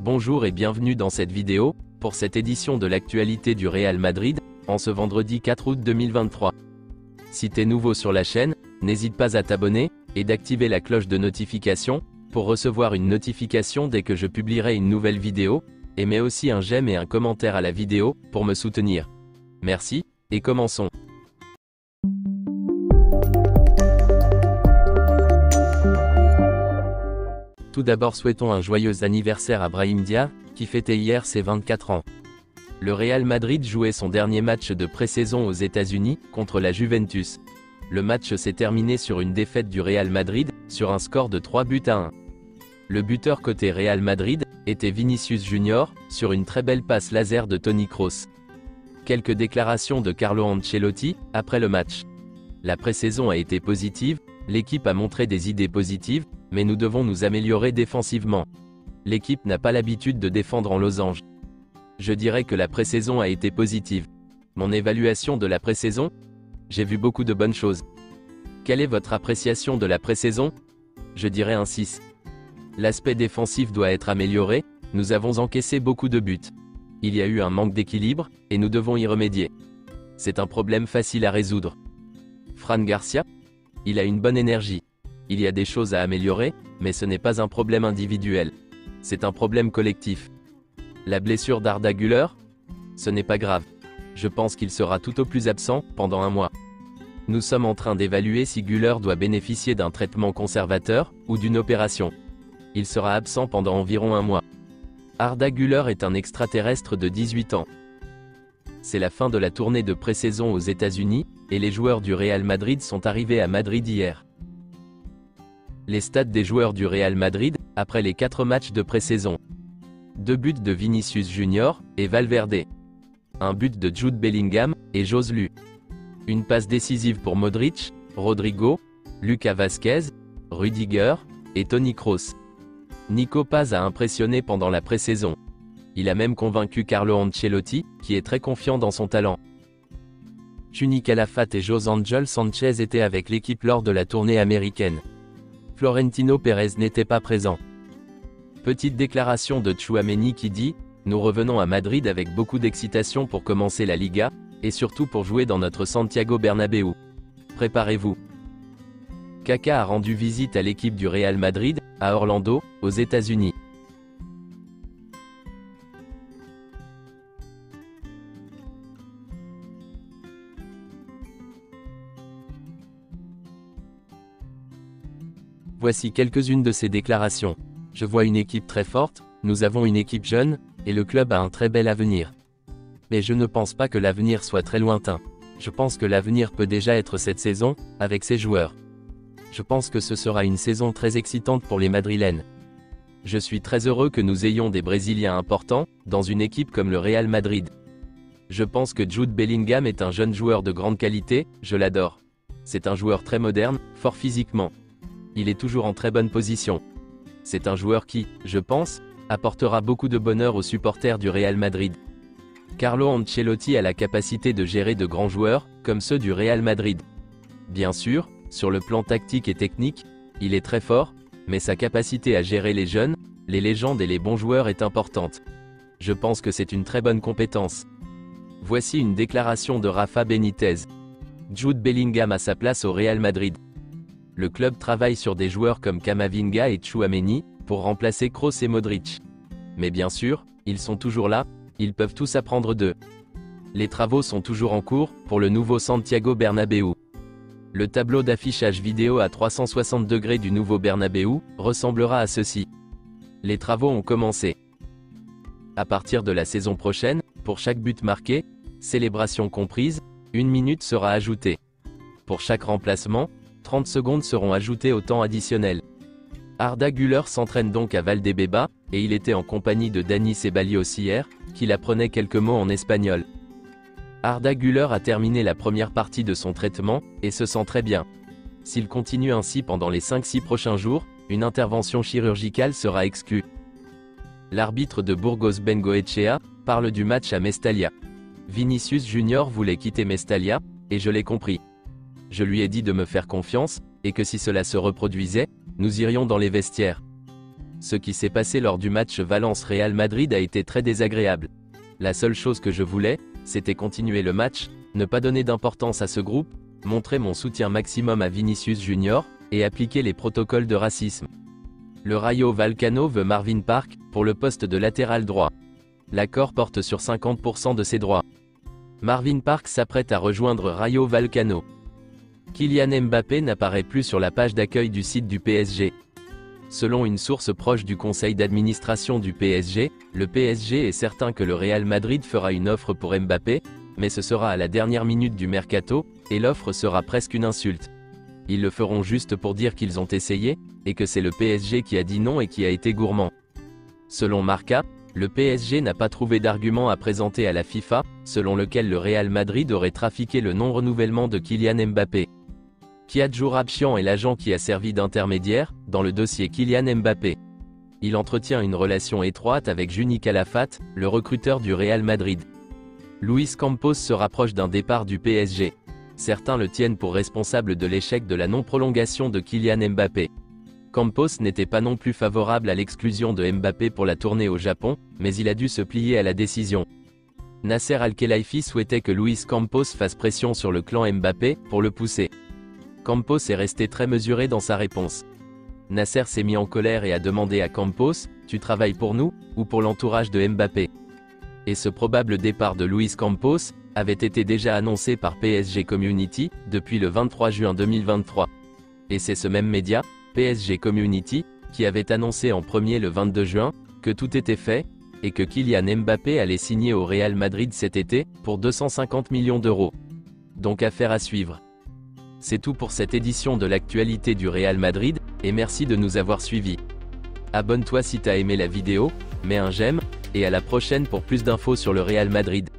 Bonjour et bienvenue dans cette vidéo, pour cette édition de l'actualité du Real Madrid, en ce vendredi 4 août 2023. Si t'es nouveau sur la chaîne, n'hésite pas à t'abonner, et d'activer la cloche de notification, pour recevoir une notification dès que je publierai une nouvelle vidéo, et mets aussi un j'aime et un commentaire à la vidéo, pour me soutenir. Merci, et commençons. Tout d'abord souhaitons un joyeux anniversaire à Brahim Diaz, qui fêtait hier ses 24 ans. Le Real Madrid jouait son dernier match de pré-saison aux États-Unis, contre la Juventus. Le match s'est terminé sur une défaite du Real Madrid, sur un score de 3-1. Le buteur côté Real Madrid, était Vinicius Junior, sur une très belle passe laser de Toni Kroos. Quelques déclarations de Carlo Ancelotti, après le match. La pré-saison a été positive, l'équipe a montré des idées positives, mais nous devons nous améliorer défensivement. L'équipe n'a pas l'habitude de défendre en losange. Je dirais que la pré-saison a été positive. Mon évaluation de la pré-saison ? J'ai vu beaucoup de bonnes choses. Quelle est votre appréciation de la pré-saison ? Je dirais un 6. L'aspect défensif doit être amélioré, nous avons encaissé beaucoup de buts. Il y a eu un manque d'équilibre, et nous devons y remédier. C'est un problème facile à résoudre. Fran Garcia ? Il a une bonne énergie. Il y a des choses à améliorer, mais ce n'est pas un problème individuel. C'est un problème collectif. La blessure d'Arda Güler ? Ce n'est pas grave. Je pense qu'il sera tout au plus absent, pendant un mois. Nous sommes en train d'évaluer si Güler doit bénéficier d'un traitement conservateur, ou d'une opération. Il sera absent pendant environ un mois. Arda Güler est un extraterrestre de 18 ans. C'est la fin de la tournée de pré-saison aux États-Unis, et les joueurs du Real Madrid sont arrivés à Madrid hier. Les stats des joueurs du Real Madrid, après les 4 matchs de pré-saison. 2 buts de Vinicius Junior, et Valverde. 1 but de Jude Bellingham, et Joselu. Une passe décisive pour Modric, Rodrigo, Lucas Vázquez, Rudiger, et Toni Kroos. Nico Paz a impressionné pendant la pré-saison. Il a même convaincu Carlo Ancelotti, qui est très confiant dans son talent. Tuni Calafate et José Ángel Sánchez étaient avec l'équipe lors de la tournée américaine. Florentino Pérez n'était pas présent. Petite déclaration de Tchouaméni qui dit « Nous revenons à Madrid avec beaucoup d'excitation pour commencer la Liga, et surtout pour jouer dans notre Santiago Bernabéu. Préparez-vous ». Kaka a rendu visite à l'équipe du Real Madrid, à Orlando, aux États-Unis. Voici quelques-unes de ces déclarations. Je vois une équipe très forte, nous avons une équipe jeune, et le club a un très bel avenir. Mais je ne pense pas que l'avenir soit très lointain. Je pense que l'avenir peut déjà être cette saison, avec ces joueurs. Je pense que ce sera une saison très excitante pour les Madrilènes. Je suis très heureux que nous ayons des Brésiliens importants, dans une équipe comme le Real Madrid. Je pense que Jude Bellingham est un jeune joueur de grande qualité, je l'adore. C'est un joueur très moderne, fort physiquement. Il est toujours en très bonne position. C'est un joueur qui, je pense, apportera beaucoup de bonheur aux supporters du Real Madrid. Carlo Ancelotti a la capacité de gérer de grands joueurs, comme ceux du Real Madrid. Bien sûr, sur le plan tactique et technique, il est très fort, mais sa capacité à gérer les jeunes, les légendes et les bons joueurs est importante. Je pense que c'est une très bonne compétence. Voici une déclaration de Rafa Benitez. Jude Bellingham a sa place au Real Madrid. Le club travaille sur des joueurs comme Camavinga et Tchouaméni, pour remplacer Kroos et Modric. Mais bien sûr, ils sont toujours là, ils peuvent tous apprendre d'eux. Les travaux sont toujours en cours, pour le nouveau Santiago Bernabéu. Le tableau d'affichage vidéo à 360 degrés du nouveau Bernabéu, ressemblera à ceci. Les travaux ont commencé. À partir de la saison prochaine, pour chaque but marqué, célébration comprise, 1 minute sera ajoutée. Pour chaque remplacement, 30 secondes seront ajoutées au temps additionnel. Arda Güler s'entraîne donc à Valdebeba, et il était en compagnie de Dani Ceballos hier, qui apprenait quelques mots en espagnol. Arda Güler a terminé la première partie de son traitement, et se sent très bien. S'il continue ainsi pendant les 5-6 prochains jours, une intervention chirurgicale sera exclue. L'arbitre de Burgos Bengoechea parle du match à Mestalla. Vinicius Junior voulait quitter Mestalla, et je l'ai compris. Je lui ai dit de me faire confiance, et que si cela se reproduisait, nous irions dans les vestiaires. Ce qui s'est passé lors du match Valence-Real Madrid a été très désagréable. La seule chose que je voulais, c'était continuer le match, ne pas donner d'importance à ce groupe, montrer mon soutien maximum à Vinicius Junior, et appliquer les protocoles de racisme. Le Rayo Vallecano veut Marvin Park, pour le poste de latéral droit. L'accord porte sur 50% de ses droits. Marvin Park s'apprête à rejoindre Rayo Vallecano. Kylian Mbappé n'apparaît plus sur la page d'accueil du site du PSG. Selon une source proche du conseil d'administration du PSG, le PSG est certain que le Real Madrid fera une offre pour Mbappé, mais ce sera à la dernière minute du mercato, et l'offre sera presque une insulte. Ils le feront juste pour dire qu'ils ont essayé, et que c'est le PSG qui a dit non et qui a été gourmand. Selon Marca, le PSG n'a pas trouvé d'argument à présenter à la FIFA, selon lequel le Real Madrid aurait trafiqué le non-renouvellement de Kylian Mbappé. Kiadjourabchian est l'agent qui a servi d'intermédiaire, dans le dossier Kylian Mbappé. Il entretient une relation étroite avec Juni Calafate, le recruteur du Real Madrid. Luis Campos se rapproche d'un départ du PSG. Certains le tiennent pour responsable de l'échec de la non-prolongation de Kylian Mbappé. Campos n'était pas non plus favorable à l'exclusion de Mbappé pour la tournée au Japon, mais il a dû se plier à la décision. Nasser Al-Khelaifi souhaitait que Luis Campos fasse pression sur le clan Mbappé, pour le pousser. Campos est resté très mesuré dans sa réponse. Nasser s'est mis en colère et a demandé à Campos, « Tu travailles pour nous, ou pour l'entourage de Mbappé ?» Et ce probable départ de Luis Campos avait été déjà annoncé par PSG Community, depuis le 23 juin 2023. Et c'est ce même média, PSG Community, qui avait annoncé en premier le 22 juin, que tout était fait, et que Kylian Mbappé allait signer au Real Madrid cet été, pour 250 millions d'euros. Donc affaire à suivre. C'est tout pour cette édition de l'actualité du Real Madrid, et merci de nous avoir suivis. Abonne-toi si t'as aimé la vidéo, mets un j'aime, et à la prochaine pour plus d'infos sur le Real Madrid.